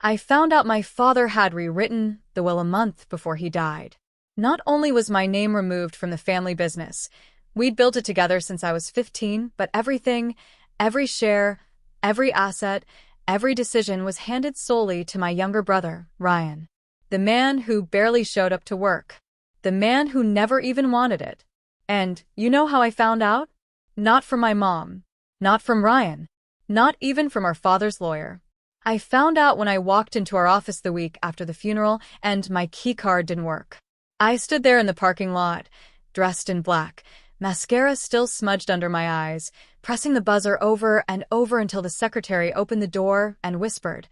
I found out my father had rewritten the will a month before he died. Not only was my name removed from the family business, we'd built it together since I was 15, but everything, every share, every asset, every decision was handed solely to my younger brother, Ryan. The man who barely showed up to work. The man who never even wanted it. And you know how I found out? Not from my mom. Not from Ryan. Not even from our father's lawyer. I found out when I walked into our office the week after the funeral and my keycard didn't work. I stood there in the parking lot, dressed in black, mascara still smudged under my eyes, pressing the buzzer over and over until the secretary opened the door and whispered,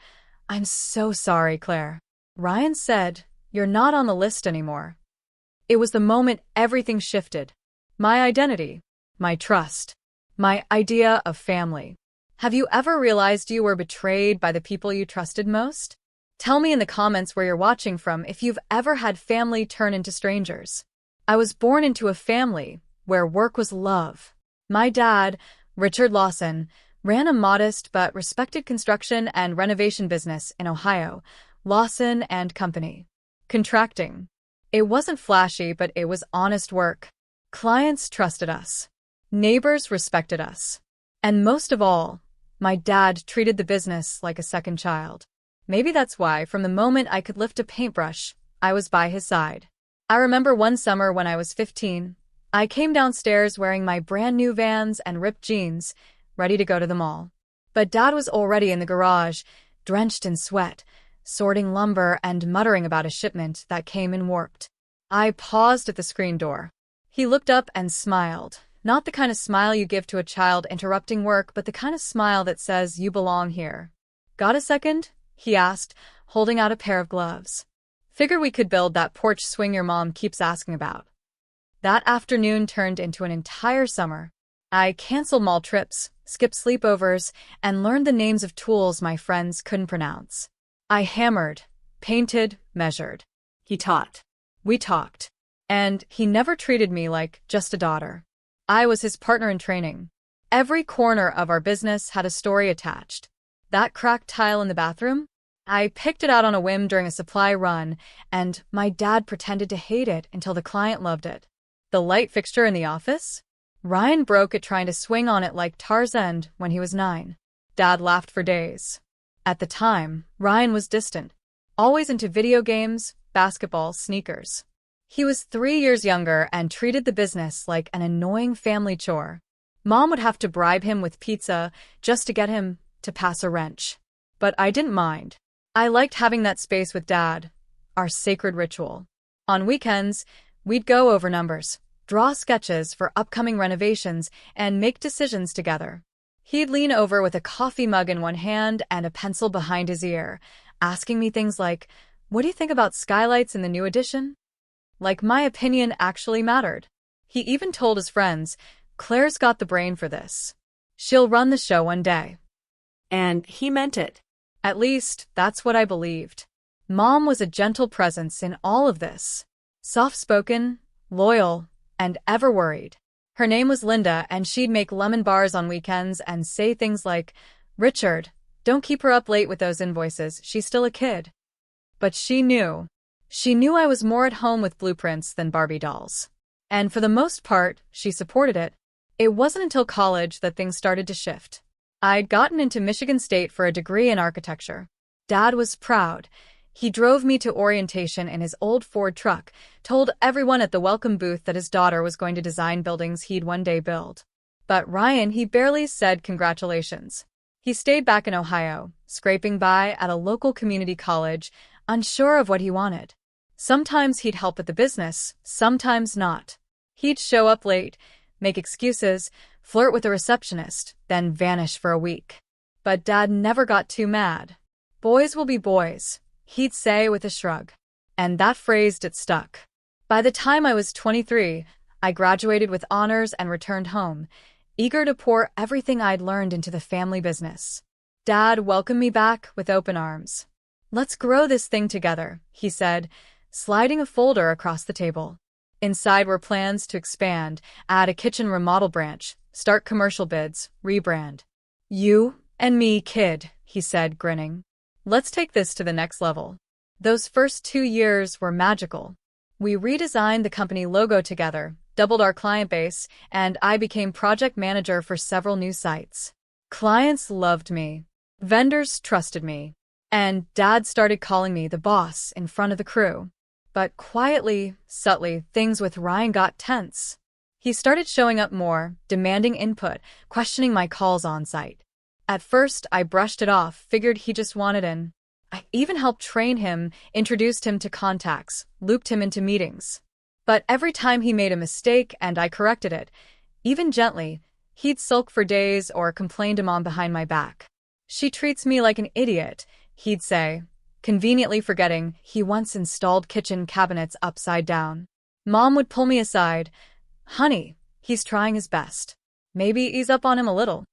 "I'm so sorry, Claire." Ryan said, "You're not on the list anymore." It was the moment everything shifted. My identity, my trust, my idea of family. Have you ever realized you were betrayed by the people you trusted most? Tell me in the comments where you're watching from if you've ever had family turn into strangers. I was born into a family where work was love. My dad, Richard Lawson, ran a modest but respected construction and renovation business in Ohio, Lawson and Company. Contracting. It wasn't flashy, but it was honest work. Clients trusted us. Neighbors respected us. And most of all, my dad treated the business like a second child. Maybe that's why, from the moment I could lift a paintbrush, I was by his side. I remember one summer when I was 15, I came downstairs wearing my brand new Vans and ripped jeans, ready to go to the mall. But Dad was already in the garage, drenched in sweat, sorting lumber and muttering about a shipment that came in warped. I paused at the screen door. He looked up and smiled. Not the kind of smile you give to a child interrupting work, but the kind of smile that says you belong here. "Got a second?" he asked, holding out a pair of gloves. "Figured we could build that porch swing your mom keeps asking about." That afternoon turned into an entire summer. I canceled mall trips, skipped sleepovers, and learned the names of tools my friends couldn't pronounce. I hammered, painted, measured. He taught. We talked. And he never treated me like just a daughter. I was his partner in training. Every corner of our business had a story attached. That cracked tile in the bathroom? I picked it out on a whim during a supply run, and my dad pretended to hate it until the client loved it. The light fixture in the office? Ryan broke it trying to swing on it like Tarzan when he was 9. Dad laughed for days. At the time, Ryan was distant, always into video games, basketball, sneakers. He was 3 years younger and treated the business like an annoying family chore. Mom would have to bribe him with pizza just to get him to pass a wrench. But I didn't mind. I liked having that space with Dad, our sacred ritual. On weekends, we'd go over numbers, draw sketches for upcoming renovations, and make decisions together. He'd lean over with a coffee mug in one hand and a pencil behind his ear, asking me things like, "What do you think about skylights in the new addition?" Like my opinion actually mattered. He even told his friends, "Claire's got the brain for this. She'll run the show one day." And he meant it. At least, that's what I believed. Mom was a gentle presence in all of this. Soft-spoken, loyal, and ever worried. Her name was Linda, and she'd make lemon bars on weekends and say things like, "Richard, don't keep her up late with those invoices, she's still a kid." But she knew. She knew I was more at home with blueprints than Barbie dolls. And for the most part, she supported it. It wasn't until college that things started to shift. I'd gotten into Michigan State for a degree in architecture. Dad was proud. He drove me to orientation in his old Ford truck, told everyone at the welcome booth that his daughter was going to design buildings he'd one day build. But Ryan, he barely said congratulations. He stayed back in Ohio, scraping by at a local community college, unsure of what he wanted. Sometimes he'd help at the business, sometimes not. He'd show up late, make excuses, flirt with a receptionist, then vanish for a week. But Dad never got too mad. "Boys will be boys," he'd say with a shrug. And that phrase it stuck. By the time I was 23, I graduated with honors and returned home, eager to pour everything I'd learned into the family business. Dad welcomed me back with open arms. "Let's grow this thing together," he said, sliding a folder across the table. Inside were plans to expand, add a kitchen remodel branch, start commercial bids, rebrand. "You and me, kid," he said, grinning. Let's take this to the next level. Those first 2 years were magical. We redesigned the company logo together, doubled our client base, and I became project manager for several new sites. Clients loved me. Vendors trusted me. And Dad started calling me the boss in front of the crew. But quietly, subtly, things with Ryan got tense. He started showing up more, demanding input, questioning my calls on site. At first, I brushed it off, figured he just wanted in. I even helped train him, introduced him to contacts, looped him into meetings. But every time he made a mistake and I corrected it, even gently, he'd sulk for days or complain to Mom behind my back. "She treats me like an idiot," he'd say, conveniently forgetting he once installed kitchen cabinets upside down. Mom would pull me aside. "Honey, he's trying his best. Maybe ease up on him a little."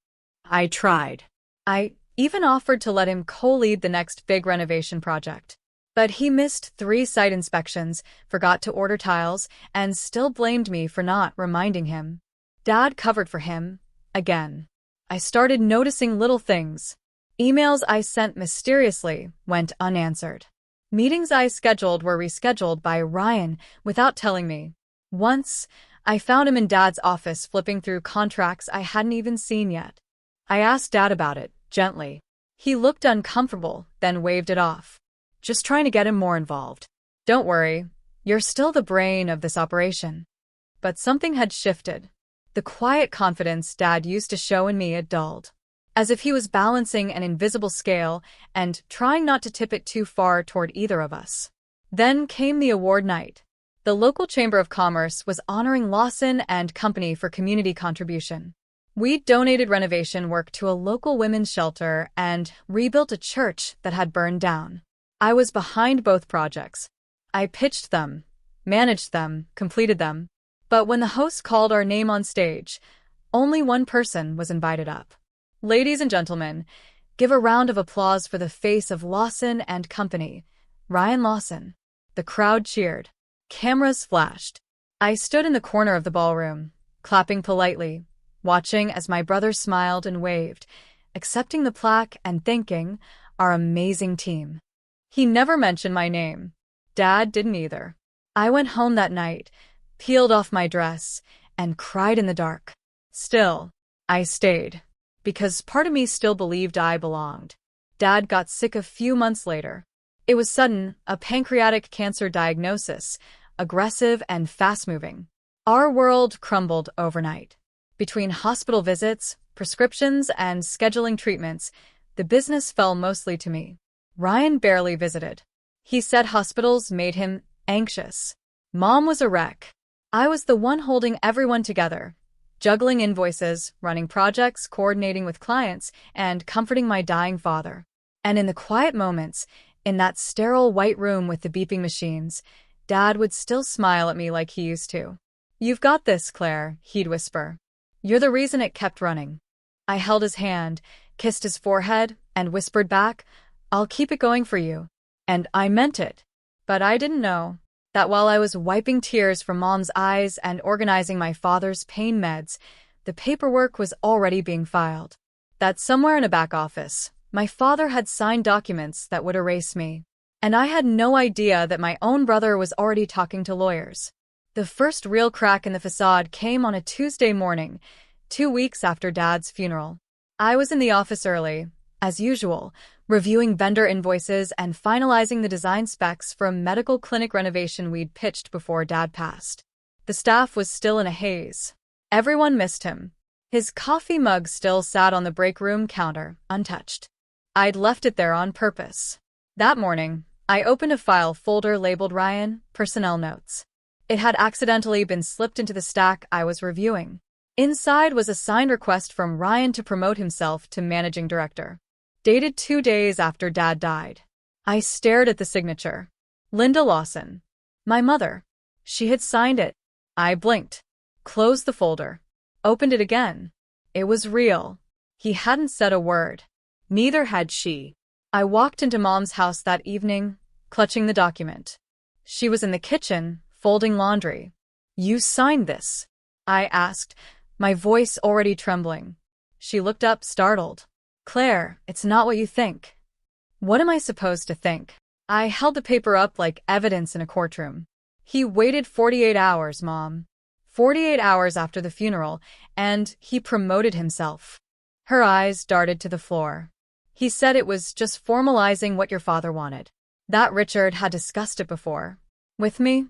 I tried. I even offered to let him co-lead the next big renovation project. But he missed 3 site inspections, forgot to order tiles, and still blamed me for not reminding him. Dad covered for him, again. I started noticing little things. Emails I sent mysteriously went unanswered. Meetings I scheduled were rescheduled by Ryan without telling me. Once, I found him in Dad's office flipping through contracts I hadn't even seen yet. I asked Dad about it, gently. He looked uncomfortable, then waved it off. "Just trying to get him more involved. Don't worry, you're still the brain of this operation." But something had shifted. The quiet confidence Dad used to show in me had dulled. As if he was balancing an invisible scale and trying not to tip it too far toward either of us. Then came the award night. The local Chamber of Commerce was honoring Lawson and Company for community contribution. We'd donated renovation work to a local women's shelter and rebuilt a church that had burned down. I was behind both projects. I pitched them, managed them, completed them. But when the host called our name on stage, only one person was invited up. "Ladies and gentlemen, give a round of applause for the face of Lawson and Company, Ryan Lawson." The crowd cheered. Cameras flashed. I stood in the corner of the ballroom, clapping politely, watching as my brother smiled and waved, accepting the plaque and thanking our amazing team. He never mentioned my name. Dad didn't either. I went home that night, peeled off my dress, and cried in the dark. Still, I stayed, because part of me still believed I belonged. Dad got sick a few months later. It was sudden, a pancreatic cancer diagnosis, aggressive and fast-moving. Our world crumbled overnight. Between hospital visits, prescriptions, and scheduling treatments, the business fell mostly to me. Ryan barely visited. He said hospitals made him anxious. Mom was a wreck. I was the one holding everyone together, juggling invoices, running projects, coordinating with clients, and comforting my dying father. And in the quiet moments, in that sterile white room with the beeping machines, Dad would still smile at me like he used to. "You've got this, Claire," he'd whisper. "You're the reason it kept running." I held his hand, kissed his forehead, and whispered back, "I'll keep it going for you." And I meant it. But I didn't know that while I was wiping tears from Mom's eyes and organizing my father's pain meds, the paperwork was already being filed. That somewhere in a back office, my father had signed documents that would erase me. And I had no idea that my own brother was already talking to lawyers. The first real crack in the facade came on a Tuesday morning, 2 weeks after Dad's funeral. I was in the office early, as usual, reviewing vendor invoices and finalizing the design specs for a medical clinic renovation we'd pitched before Dad passed. The staff was still in a haze. Everyone missed him. His coffee mug still sat on the break room counter, untouched. I'd left it there on purpose. That morning, I opened a file folder labeled Ryan, Personnel Notes. It had accidentally been slipped into the stack I was reviewing. Inside was a signed request from Ryan to promote himself to managing director. Dated 2 days after Dad died. I stared at the signature. Linda Lawson. My mother. She had signed it. I blinked. Closed the folder. Opened it again. It was real. He hadn't said a word. Neither had she. I walked into Mom's house that evening, clutching the document. She was in the kitchen, folding laundry. "You signed this?" I asked, my voice already trembling. She looked up, startled. "Claire, it's not what you think." What am I supposed to think? I held the paper up like evidence in a courtroom. He waited 48 hours, Mom. 48 hours after the funeral, and he promoted himself. Her eyes darted to the floor. He said it was just formalizing what your father wanted. That Richard had discussed it before. With me?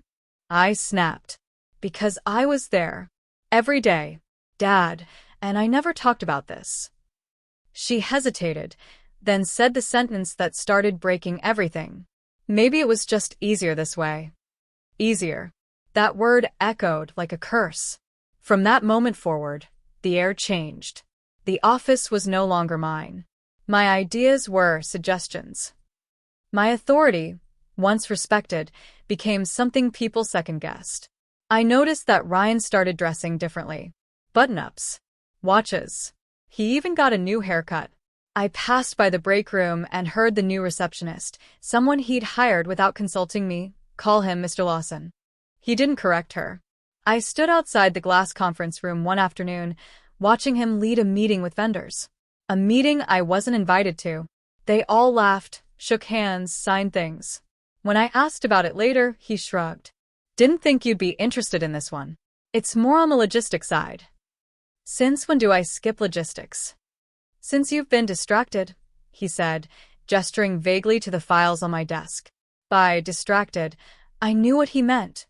I snapped. Because I was there. Every day. Dad, and I never talked about this. She hesitated, then said the sentence that started breaking everything. Maybe it was just easier this way. Easier. That word echoed like a curse. From that moment forward, the air changed. The office was no longer mine. My ideas were suggestions. My authority, once respected, became something people second-guessed. I noticed that Ryan started dressing differently. Button-ups. Watches. He even got a new haircut. I passed by the break room and heard the new receptionist, someone he'd hired without consulting me, call him Mr. Lawson. He didn't correct her. I stood outside the glass conference room one afternoon, watching him lead a meeting with vendors. A meeting I wasn't invited to. They all laughed, shook hands, signed things. When I asked about it later, he shrugged. Didn't think you'd be interested in this one. It's more on the logistics side. Since when do I skip logistics? Since you've been distracted, he said, gesturing vaguely to the files on my desk. By distracted, I knew what he meant.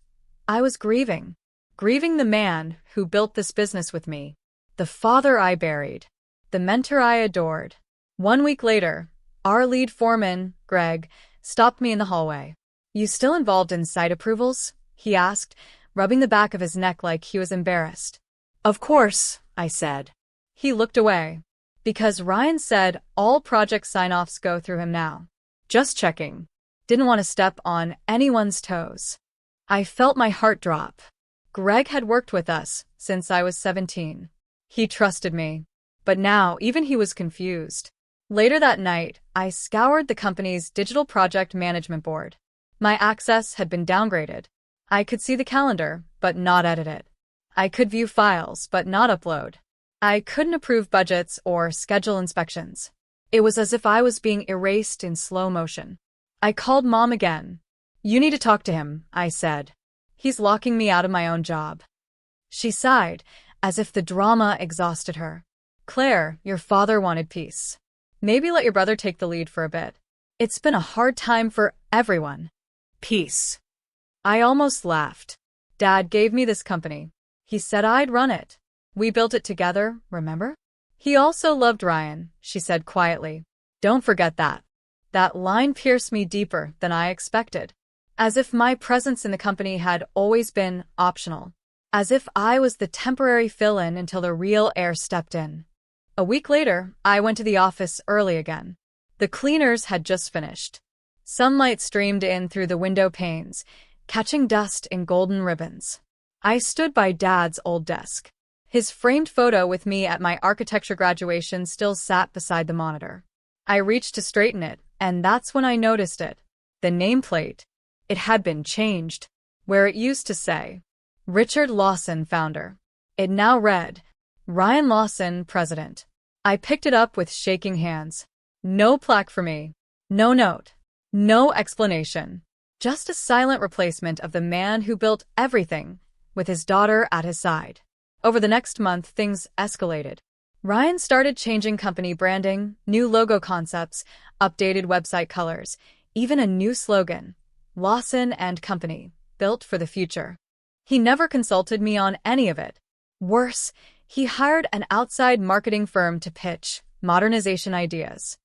I was grieving. Grieving the man who built this business with me. The father I buried. The mentor I adored. 1 week later, our lead foreman, Greg, stopped me in the hallway. You still involved in site approvals? He asked, rubbing the back of his neck like he was embarrassed. Of course, I said. He looked away. Because Ryan said all project sign-offs go through him now. Just checking. Didn't want to step on anyone's toes. I felt my heart drop. Greg had worked with us since I was 17. He trusted me. But now even he was confused. Later that night, I scoured the company's digital project management board. My access had been downgraded. I could see the calendar, but not edit it. I could view files, but not upload. I couldn't approve budgets or schedule inspections. It was as if I was being erased in slow motion. I called Mom again. You need to talk to him, I said. He's locking me out of my own job. She sighed, as if the drama exhausted her. Claire, your father wanted peace. Maybe let your brother take the lead for a bit. It's been a hard time for everyone. Peace. I almost laughed. Dad gave me this company. He said I'd run it. We built it together, remember? He also loved Ryan, she said quietly. Don't forget that. That line pierced me deeper than I expected. As if my presence in the company had always been optional. As if I was the temporary fill-in until the real heir stepped in. A week later, I went to the office early again. The cleaners had just finished. Sunlight streamed in through the window panes, catching dust in golden ribbons. I stood by Dad's old desk. His framed photo with me at my architecture graduation still sat beside the monitor. I reached to straighten it, and that's when I noticed it. The nameplate. It had been changed. Where it used to say, Richard Lawson, founder. It now read, Ryan Lawson, president. I picked it up with shaking hands. No plaque for me. No note. No explanation. Just a silent replacement of the man who built everything, with his daughter at his side. Over the next month, things escalated. Ryan started changing company branding, new logo concepts, updated website colors, even a new slogan, Lawson and Company, built for the future. He never consulted me on any of it. Worse, he hired an outside marketing firm to pitch modernization ideas.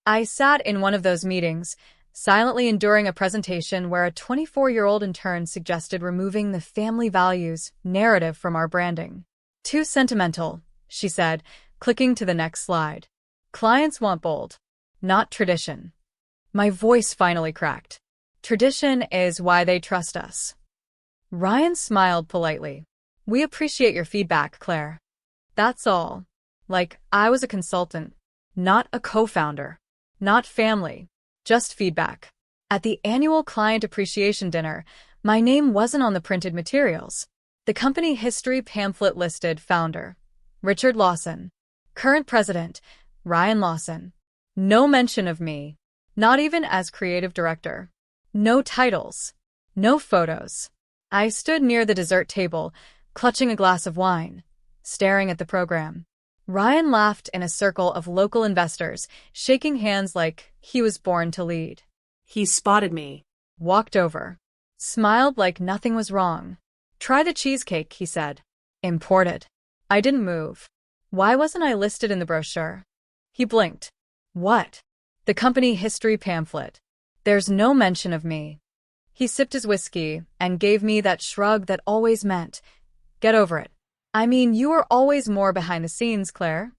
I sat in one of those meetings, silently enduring a presentation where a 24-year-old intern suggested removing the family values narrative from our branding. Too sentimental, she said, clicking to the next slide. Clients want bold, not tradition. My voice finally cracked. Tradition is why they trust us. Ryan smiled politely. We appreciate your feedback, Claire. That's all. Like, I was a consultant, not a co-founder, not family. Just feedback. At the annual client appreciation dinner, my name wasn't on the printed materials. The company history pamphlet listed founder, Richard Lawson. Current president, Ryan Lawson. No mention of me. Not even as creative director. No titles. No photos. I stood near the dessert table, clutching a glass of wine, staring at the program. Ryan laughed in a circle of local investors, shaking hands like he was born to lead. He spotted me. Walked over. Smiled like nothing was wrong. Try the cheesecake, he said. Imported. I didn't move. Why wasn't I listed in the brochure? He blinked. What? The company history pamphlet. There's no mention of me. He sipped his whiskey and gave me that shrug that always meant, get over it. I mean, you were always more behind the scenes, Claire.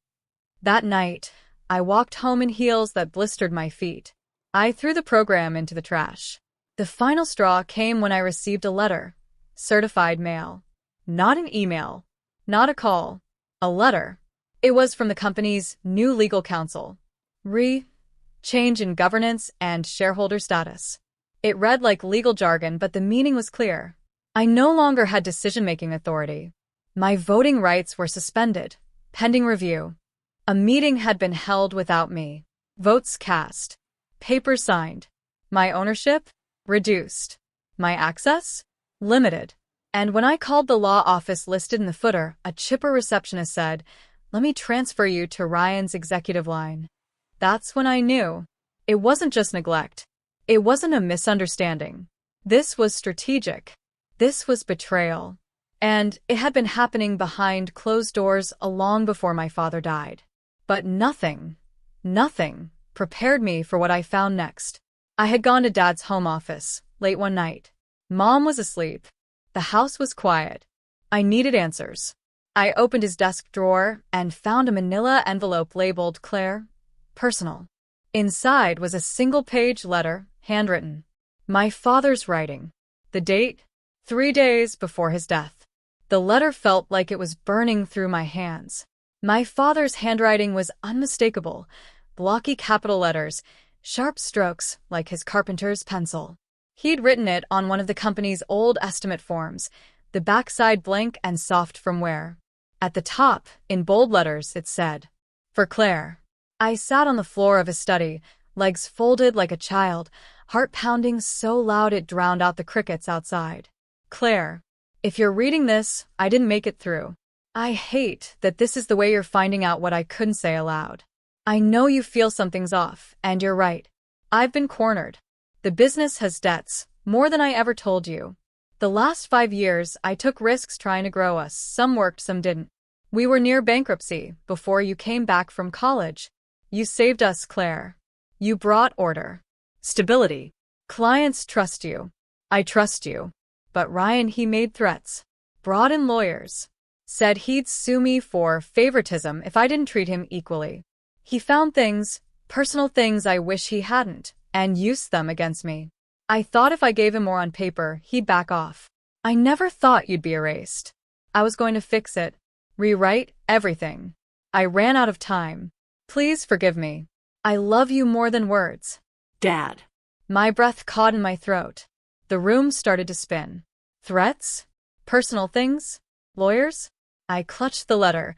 That night, I walked home in heels that blistered my feet. I threw the program into the trash. The final straw came when I received a letter. Certified mail. Not an email. Not a call. A letter. It was from the company's new legal counsel. Change in governance and shareholder status. It read like legal jargon, but the meaning was clear. I no longer had decision-making authority. My voting rights were suspended, pending review. A meeting had been held without me. Votes cast. Papers signed. My ownership? Reduced. My access? Limited. And when I called the law office listed in the footer, a chipper receptionist said, "Let me transfer you to Ryan's executive line." That's when I knew. It wasn't just neglect. It wasn't a misunderstanding. This was strategic. This was betrayal. And it had been happening behind closed doors long before my father died. But nothing prepared me for what I found next. I had gone to Dad's home office, late one night. Mom was asleep. The house was quiet. I needed answers. I opened his desk drawer and found a manila envelope labeled Claire, personal. Inside was a single-page letter, handwritten. My father's writing. The date? 3 days before his death. The letter felt like it was burning through my hands. My father's handwriting was unmistakable, blocky capital letters, sharp strokes like his carpenter's pencil. He'd written it on one of the company's old estimate forms, the backside blank and soft from wear. At the top, in bold letters, it said, "For Claire." I sat on the floor of his study, legs folded like a child, heart pounding so loud it drowned out the crickets outside. Claire, if you're reading this, I didn't make it through. I hate that this is the way you're finding out what I couldn't say aloud. I know you feel something's off, and you're right. I've been cornered. The business has debts, more than I ever told you. The last 5 years, I took risks trying to grow us. Some worked, some didn't. We were near bankruptcy before you came back from college. You saved us, Claire. You brought order. Stability. Clients trust you. I trust you. But Ryan, he made threats. Brought in lawyers. Said he'd sue me for favoritism if I didn't treat him equally. He found things, personal things I wish he hadn't, and used them against me. I thought if I gave him more on paper, he'd back off. I never thought you'd be erased. I was going to fix it. Rewrite everything. I ran out of time. Please forgive me. I love you more than words. Dad. My breath caught in my throat. The room started to spin. Threats? Personal things? Lawyers? I clutched the letter,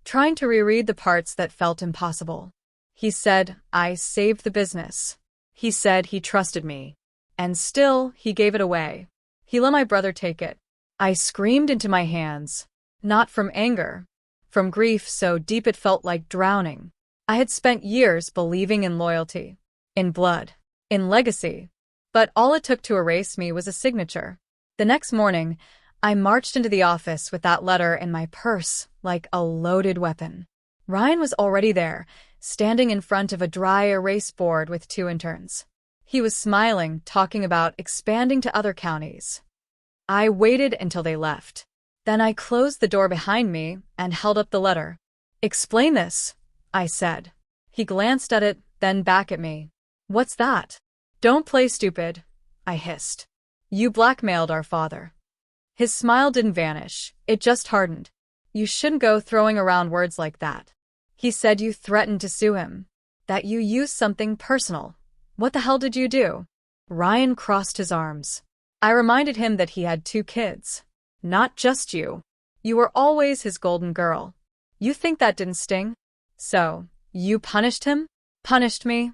trying to reread the parts that felt impossible. He said I saved the business. He said he trusted me. And still, he gave it away. He let my brother take it. I screamed into my hands. Not from anger. From grief so deep it felt like drowning. I had spent years believing in loyalty, in blood, in legacy. But all it took to erase me was a signature. The next morning, I marched into the office with that letter in my purse like a loaded weapon. Ryan was already there, standing in front of a dry erase board with 2 interns. He was smiling, talking about expanding to other counties. I waited until they left. Then I closed the door behind me and held up the letter. "Explain this," I said. He glanced at it, then back at me. "What's that?" "Don't play stupid," I hissed. "You blackmailed our father." His smile didn't vanish, it just hardened. "You shouldn't go throwing around words like that." He said you threatened to sue him. That you used something personal. What the hell did you do? Ryan crossed his arms. I reminded him that he had 2 kids. Not just you. You were always his golden girl. You think that didn't sting? So, you punished him? Punished me?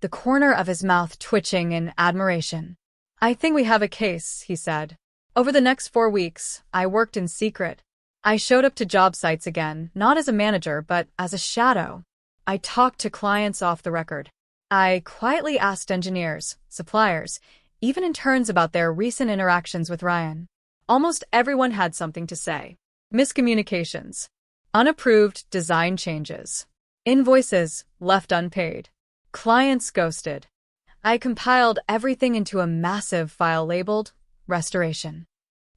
the corner of his mouth twitching in admiration. "I think we have a case," he said. Over the next 4 weeks, I worked in secret. I showed up to job sites again, not as a manager, but as a shadow. I talked to clients off the record. I quietly asked engineers, suppliers, even interns about their recent interactions with Ryan. Almost everyone had something to say. Miscommunications, unapproved design changes, invoices left unpaid, clients ghosted. I compiled everything into a massive file labeled Restoration.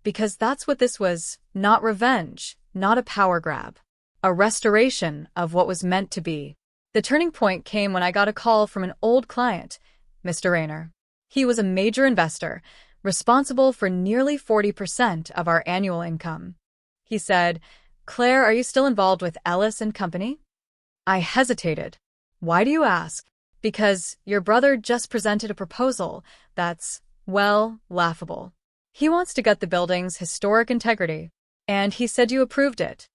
Because that's what this was, not revenge, not a power grab. A restoration of what was meant to be. The turning point came when I got a call from an old client, Mr. Rayner. He was a major investor, responsible for nearly 40% of our annual income. He said, "Claire, are you still involved with Ellis and Company?" I hesitated. "Why do you ask?" "Because your brother just presented a proposal that's, well, laughable. He wants to gut the building's historic integrity, and he said you approved it."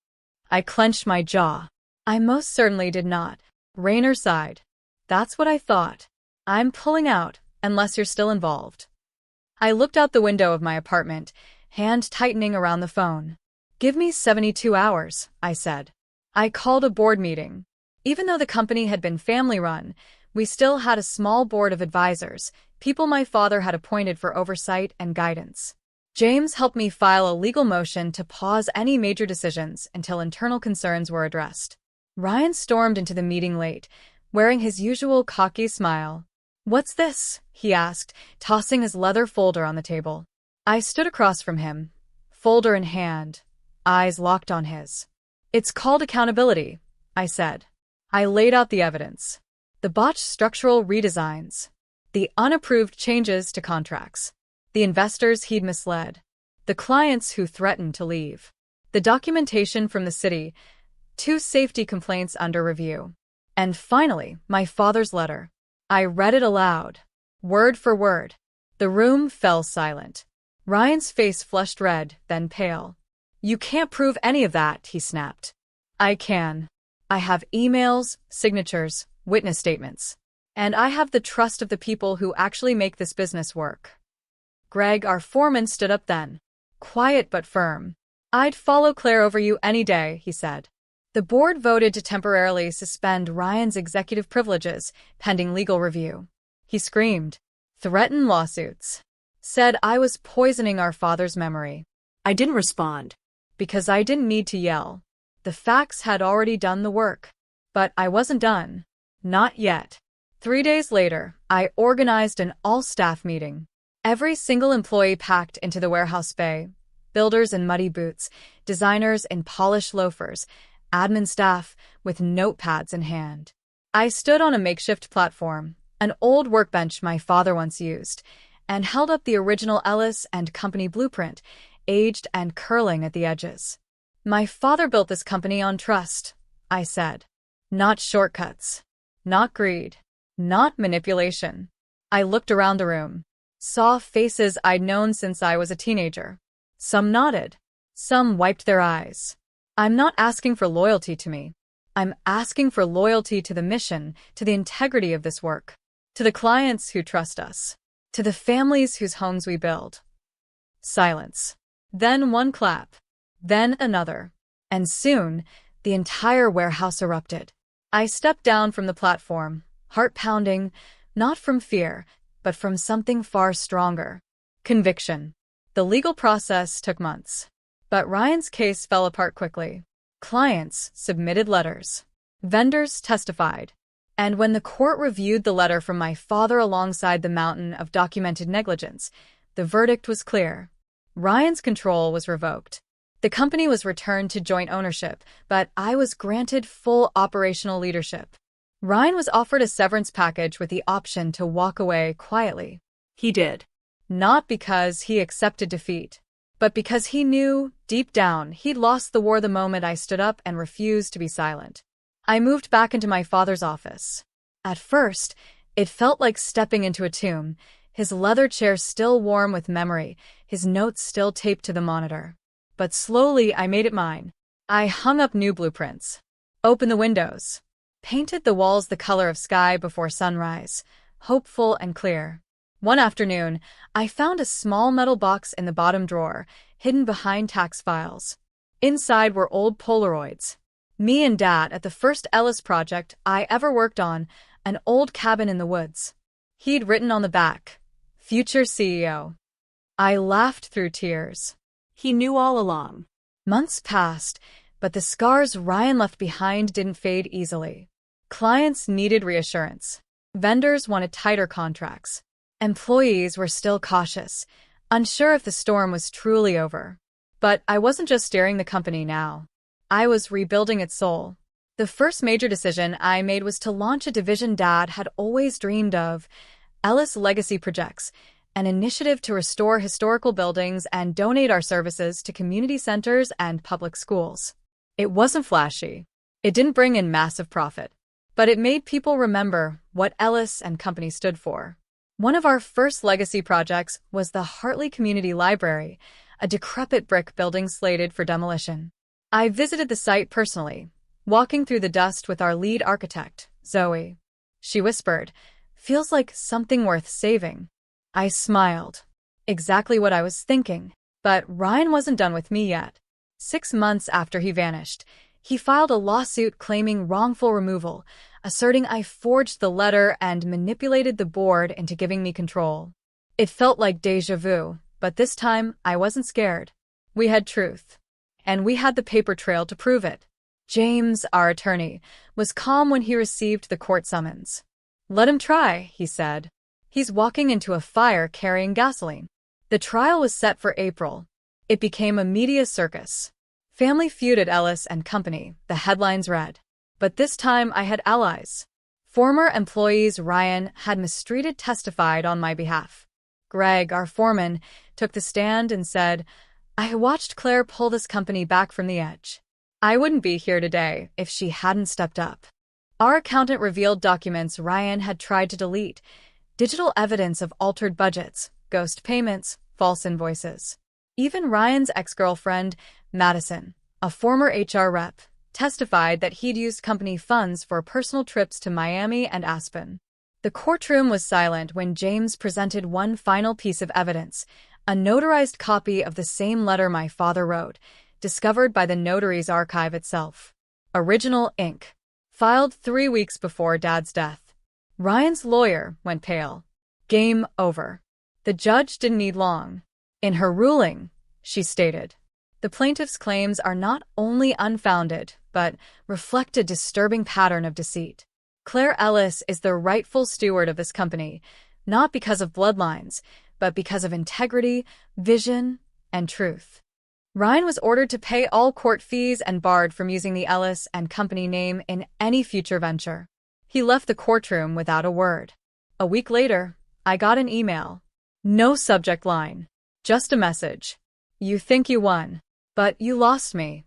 I clenched my jaw. I most certainly did not. Rayner sighed. "That's what I thought. I'm pulling out, unless you're still involved." I looked out the window of my apartment, hand tightening around the phone. "Give me 72 hours, I said. I called a board meeting. Even though the company had been family-run, we still had a small board of advisors, people my father had appointed for oversight and guidance. James helped me file a legal motion to pause any major decisions until internal concerns were addressed. Ryan stormed into the meeting late, wearing his usual cocky smile. "What's this?" he asked, tossing his leather folder on the table. I stood across from him, folder in hand, eyes locked on his. "It's called accountability," I said. I laid out the evidence. The botched structural redesigns, the unapproved changes to contracts, the investors he'd misled, the clients who threatened to leave, the documentation from the city, 2 safety complaints under review, and finally, my father's letter. I read it aloud, word for word. The room fell silent. Ryan's face flushed red, then pale. "You can't prove any of that," he snapped. "I can. I have emails, signatures, witness statements. And I have the trust of the people who actually make this business work." Greg, our foreman, stood up then. Quiet but firm. "I'd follow Claire over you any day," he said. The board voted to temporarily suspend Ryan's executive privileges, pending legal review. He screamed, threatened lawsuits, said I was poisoning our father's memory. I didn't respond. Because I didn't need to yell. The facts had already done the work. But I wasn't done. Not yet. 3 days later, I organized an all-staff meeting. Every single employee packed into the warehouse bay, builders in muddy boots, designers in polished loafers, admin staff with notepads in hand. I stood on a makeshift platform, an old workbench my father once used, and held up the original Ellis and Company blueprint, aged and curling at the edges. "My father built this company on trust," I said. "Not shortcuts. Not greed. Not manipulation." I looked around the room, saw faces I'd known since I was a teenager. Some nodded. Some wiped their eyes. "I'm not asking for loyalty to me. I'm asking for loyalty to the mission, to the integrity of this work, to the clients who trust us, to the families whose homes we build." Silence. Then one clap. Then another. And soon, the entire warehouse erupted. I stepped down from the platform, heart pounding, not from fear, but from something far stronger. Conviction. The legal process took months. But Ryan's case fell apart quickly. Clients submitted letters. Vendors testified. And when the court reviewed the letter from my father alongside the mountain of documented negligence, the verdict was clear. Ryan's control was revoked. The company was returned to joint ownership, but I was granted full operational leadership. Ryan was offered a severance package with the option to walk away quietly. He did. Not because he accepted defeat, but because he knew, deep down, he'd lost the war the moment I stood up and refused to be silent. I moved back into my father's office. At first, it felt like stepping into a tomb, his leather chair still warm with memory, his notes still taped to the monitor. But slowly I made it mine. I hung up new blueprints, opened the windows, painted the walls the color of sky before sunrise, hopeful and clear. One afternoon, I found a small metal box in the bottom drawer, hidden behind tax files. Inside were old Polaroids. Me and Dad at the first Ellis project I ever worked on, an old cabin in the woods. He'd written on the back, "Future CEO." I laughed through tears. He knew all along. Months passed, but the scars Ryan left behind didn't fade easily. Clients needed reassurance. Vendors wanted tighter contracts. Employees were still cautious, unsure if the storm was truly over. But I wasn't just steering the company now. I was rebuilding its soul. The first major decision I made was to launch a division Dad had always dreamed of, Ellis Legacy Projects, an initiative to restore historical buildings and donate our services to community centers and public schools. It wasn't flashy. It didn't bring in massive profit. But it made people remember what Ellis and Company stood for. One of our first legacy projects was the Hartley Community Library, a decrepit brick building slated for demolition. I visited the site personally, walking through the dust with our lead architect, Zoe. She whispered, "Feels like something worth saving." I smiled. Exactly what I was thinking. But Ryan wasn't done with me yet. 6 months after he vanished, he filed a lawsuit claiming wrongful removal, asserting I forged the letter and manipulated the board into giving me control. It felt like déjà vu, but this time I wasn't scared. We had truth. And we had the paper trail to prove it. James, our attorney, was calm when he received the court summons. "Let him try," he said. "He's walking into a fire carrying gasoline." The trial was set for April. It became a media circus. Family Feud at Ellis and Company, the headlines read. But this time I had allies. Former employees Ryan had mistreated testified on my behalf. Greg, our foreman, took the stand and said, "I watched Claire pull this company back from the edge. I wouldn't be here today if she hadn't stepped up." Our accountant revealed documents Ryan had tried to delete, digital evidence of altered budgets, ghost payments, false invoices. Even Ryan's ex-girlfriend, Madison, a former HR rep, testified that he'd used company funds for personal trips to Miami and Aspen. The courtroom was silent when James presented one final piece of evidence, a notarized copy of the same letter my father wrote, discovered by the notary's archive itself. Original ink. Filed 3 weeks before Dad's death. Ryan's lawyer went pale. Game over. The judge didn't need long. In her ruling, she stated, "The plaintiff's claims are not only unfounded, but reflect a disturbing pattern of deceit. Claire Ellis is the rightful steward of this company, not because of bloodlines, but because of integrity, vision, and truth." Ryan was ordered to pay all court fees and barred from using the Ellis and Company name in any future venture. He left the courtroom without a word. A week later, I got an email. No subject line. Just a message. "You think you won, but you lost me."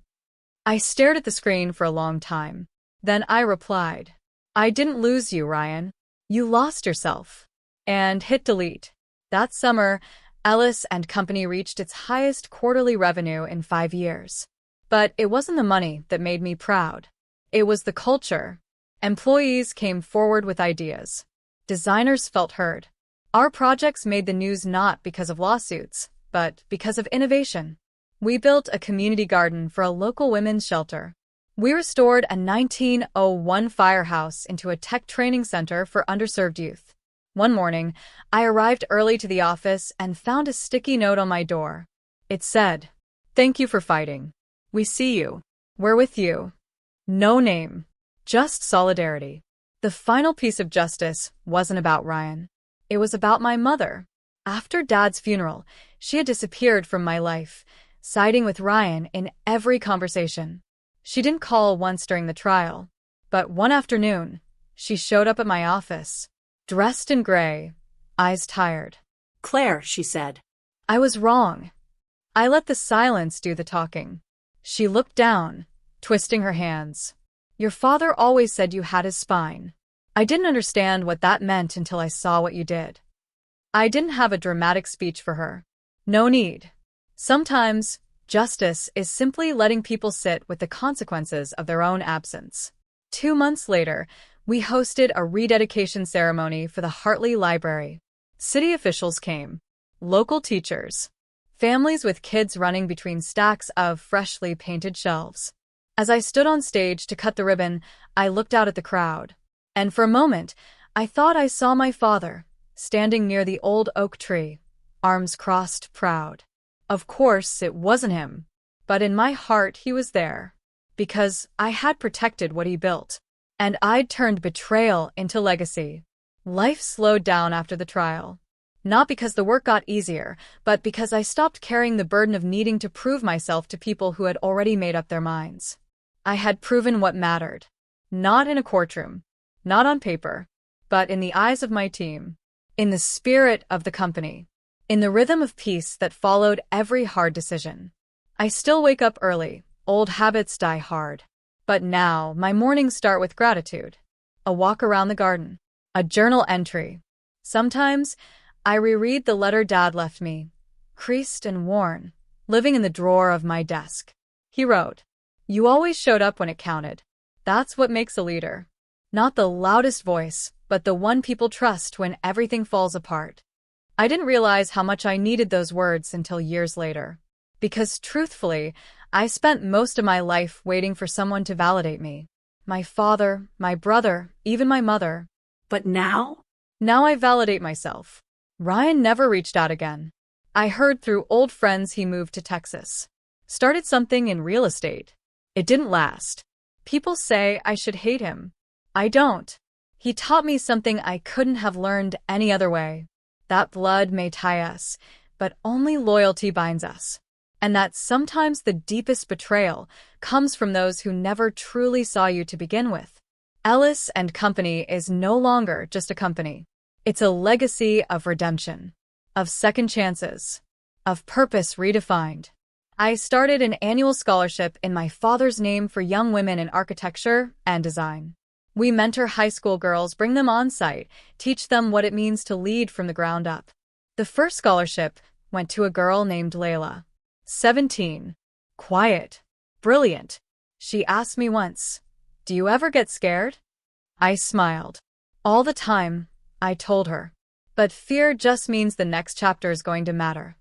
I stared at the screen for a long time. Then I replied, "I didn't lose you, Ryan. You lost yourself." And hit delete. That summer, Ellis and Company reached its highest quarterly revenue in 5 years. But it wasn't the money that made me proud. It was the culture. Employees came forward with ideas. Designers felt heard. Our projects made the news not because of lawsuits, but because of innovation. We built a community garden for a local women's shelter. We restored a 1901 firehouse into a tech training center for underserved youth. One morning, I arrived early to the office and found a sticky note on my door. It said, "Thank you for fighting. We see you. We're with you." No name. Just solidarity. The final piece of justice wasn't about Ryan. It was about my mother. After Dad's funeral, she had disappeared from my life, siding with Ryan in every conversation. She didn't call once during the trial, but one afternoon, she showed up at my office, dressed in gray, eyes tired. "Claire," she said. I was wrong. I let the silence do the talking. She looked down, twisting her hands. "Your father always said you had his spine. I didn't understand what that meant until I saw what you did." I didn't have a dramatic speech for her. No need. Sometimes, justice is simply letting people sit with the consequences of their own absence. 2 months later, we hosted a rededication ceremony for the Hartley Library. City officials came, local teachers, families with kids running between stacks of freshly painted shelves. As I stood on stage to cut the ribbon, I looked out at the crowd. And for a moment, I thought I saw my father, standing near the old oak tree, arms crossed, proud. Of course, it wasn't him. But in my heart, he was there. Because I had protected what he built. And I'd turned betrayal into legacy. Life slowed down after the trial. Not because the work got easier, but because I stopped carrying the burden of needing to prove myself to people who had already made up their minds. I had proven what mattered. Not in a courtroom, not on paper, but in the eyes of my team, in the spirit of the company, in the rhythm of peace that followed every hard decision. I still wake up early, old habits die hard. But now, my mornings start with gratitude. A walk around the garden, a journal entry. Sometimes, I reread the letter Dad left me, creased and worn, living in the drawer of my desk. He wrote, "You always showed up when it counted. That's what makes a leader. Not the loudest voice, but the one people trust when everything falls apart." I didn't realize how much I needed those words until years later. Because truthfully, I spent most of my life waiting for someone to validate me. My father, my brother, even my mother. But now? Now I validate myself. Ryan never reached out again. I heard through old friends he moved to Texas. Started something in real estate. It didn't last. People say I should hate him. I don't. He taught me something I couldn't have learned any other way. That blood may tie us, but only loyalty binds us. And that sometimes the deepest betrayal comes from those who never truly saw you to begin with. Ellis & Company is no longer just a company. It's a legacy of redemption, of second chances, of purpose redefined. I started an annual scholarship in my father's name for young women in architecture and design. We mentor high school girls, bring them on site, teach them what it means to lead from the ground up. The first scholarship went to a girl named Layla, 17, quiet, brilliant. She asked me once, "Do you ever get scared?" I smiled. "All the time," I told her. But fear just means the next chapter is going to matter.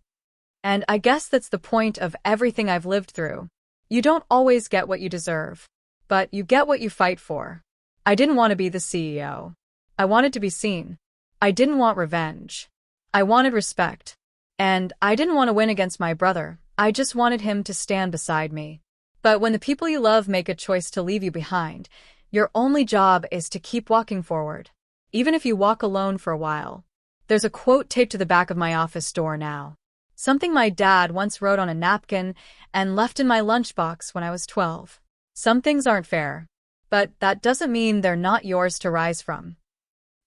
And I guess that's the point of everything I've lived through. You don't always get what you deserve, but you get what you fight for. I didn't want to be the CEO. I wanted to be seen. I didn't want revenge. I wanted respect. And I didn't want to win against my brother. I just wanted him to stand beside me. But when the people you love make a choice to leave you behind, your only job is to keep walking forward, even if you walk alone for a while. There's a quote taped to the back of my office door now. Something my dad once wrote on a napkin and left in my lunchbox when I was 12. Some things aren't fair, but that doesn't mean they're not yours to rise from.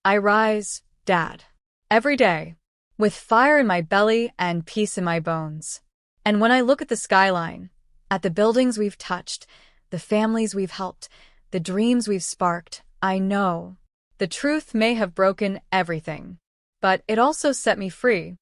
I rise, Dad, every day, with fire in my belly and peace in my bones. And when I look at the skyline, at the buildings we've touched, the families we've helped, the dreams we've sparked, I know the truth may have broken everything, but it also set me free.